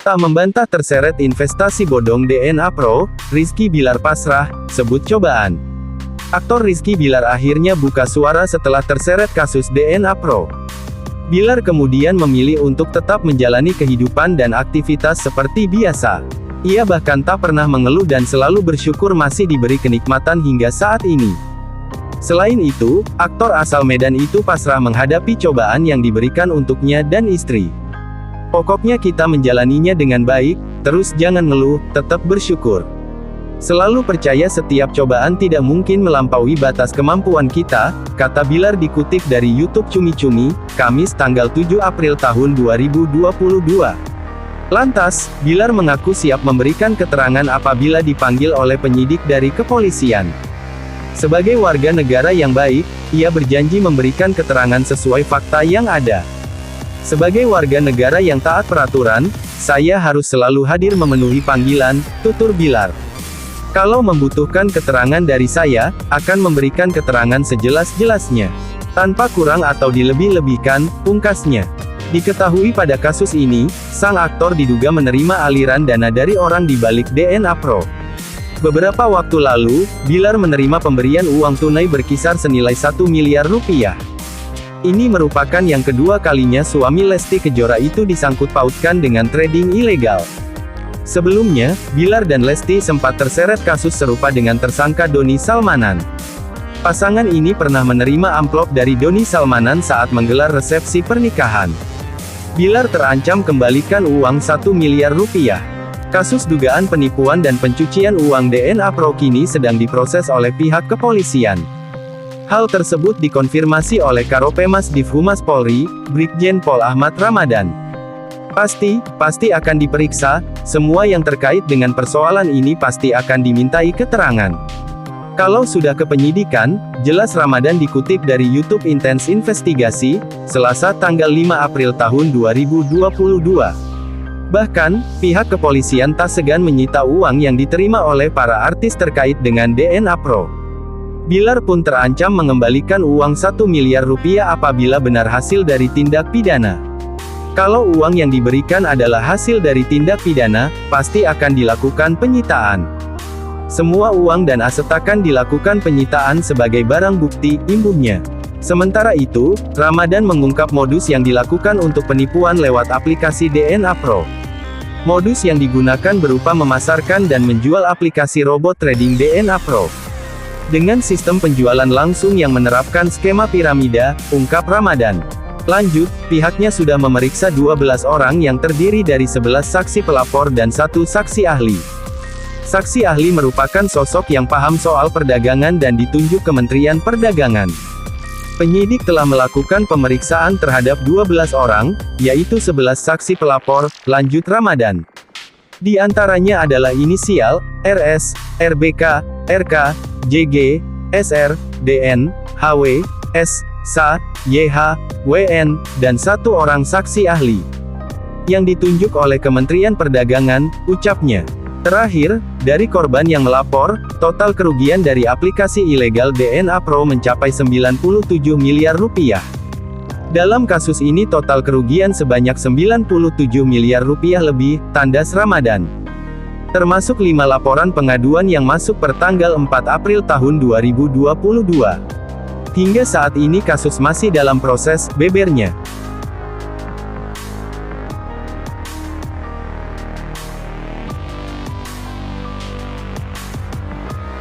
Tak membantah terseret investasi bodong DNA Pro, Rizky Bilar pasrah, sebut cobaan. Aktor Rizky Bilar akhirnya buka suara setelah terseret kasus DNA Pro. Bilar kemudian memilih untuk tetap menjalani kehidupan dan aktivitas seperti biasa. Ia bahkan tak pernah mengeluh dan selalu bersyukur masih diberi kenikmatan hingga saat ini. Selain itu, aktor asal Medan itu pasrah menghadapi cobaan yang diberikan untuknya dan istri. Pokoknya kita menjalaninya dengan baik, terus jangan ngeluh, tetap bersyukur. Selalu percaya setiap cobaan tidak mungkin melampaui batas kemampuan kita, kata Bilar dikutip dari YouTube Cumi Cumi, Kamis tanggal 7 April tahun 2022. Lantas, Bilar mengaku siap memberikan keterangan apabila dipanggil oleh penyidik dari kepolisian. Sebagai warga negara yang baik, ia berjanji memberikan keterangan sesuai fakta yang ada. Sebagai warga negara yang taat peraturan, saya harus selalu hadir memenuhi panggilan, tutur Bilar. Kalau membutuhkan keterangan dari saya, akan memberikan keterangan sejelas-jelasnya. Tanpa kurang atau dilebih-lebihkan, pungkasnya. Diketahui pada kasus ini, sang aktor diduga menerima aliran dana dari orang di balik DNA Pro. Beberapa waktu lalu, Bilar menerima pemberian uang tunai berkisar senilai 1 miliar rupiah. Ini merupakan yang kedua kalinya suami Lesti Kejora itu disangkut pautkan dengan trading ilegal. Sebelumnya, Bilar dan Lesti sempat terseret kasus serupa dengan tersangka Doni Salmanan. Pasangan ini pernah menerima amplop dari Doni Salmanan saat menggelar resepsi pernikahan. Bilar terancam kembalikan uang 1 miliar rupiah. Kasus dugaan penipuan dan pencucian uang DNA Pro kini sedang diproses oleh pihak kepolisian. Hal tersebut dikonfirmasi oleh Karopemas Divhumas Polri, Brigjen Pol Ahmad Ramadan. Pasti akan diperiksa, semua yang terkait dengan persoalan ini pasti akan dimintai keterangan. Kalau sudah ke penyidikan, jelas Ramadan dikutip dari YouTube Intens Investigasi, Selasa tanggal 5 April tahun 2022. Bahkan, pihak kepolisian tak segan menyita uang yang diterima oleh para artis terkait dengan DNA Pro. Bilar pun terancam mengembalikan uang 1 miliar rupiah apabila benar hasil dari tindak pidana. Kalau uang yang diberikan adalah hasil dari tindak pidana, pasti akan dilakukan penyitaan. Semua uang dan aset akan dilakukan penyitaan sebagai barang bukti, imbuhnya. Sementara itu, Ramadan mengungkap modus yang dilakukan untuk penipuan lewat aplikasi DNA Pro. Modus yang digunakan berupa memasarkan dan menjual aplikasi robot trading DNA Pro. Dengan sistem penjualan langsung yang menerapkan skema piramida, ungkap Ramadan. Lanjut, pihaknya sudah memeriksa 12 orang yang terdiri dari 11 saksi pelapor dan 1 saksi ahli. Saksi ahli merupakan sosok yang paham soal perdagangan dan ditunjuk Kementerian Perdagangan. Penyidik telah melakukan pemeriksaan terhadap 12 orang, yaitu 11 saksi pelapor, lanjut Ramadan. Di antaranya adalah inisial, RS, RBK, RK, JG, SR, DN, HW, S, SA, YH, WN, dan 1 orang saksi ahli yang ditunjuk oleh Kementerian Perdagangan, ucapnya. Terakhir, dari korban yang melapor, total kerugian dari aplikasi ilegal DNA Pro mencapai 97 miliar rupiah. Dalam kasus ini total kerugian sebanyak 97 miliar rupiah lebih, tandas Ramadan. Termasuk 5 laporan pengaduan yang masuk per tanggal 4 April tahun 2022. Hingga saat ini kasus masih dalam proses, bebernya.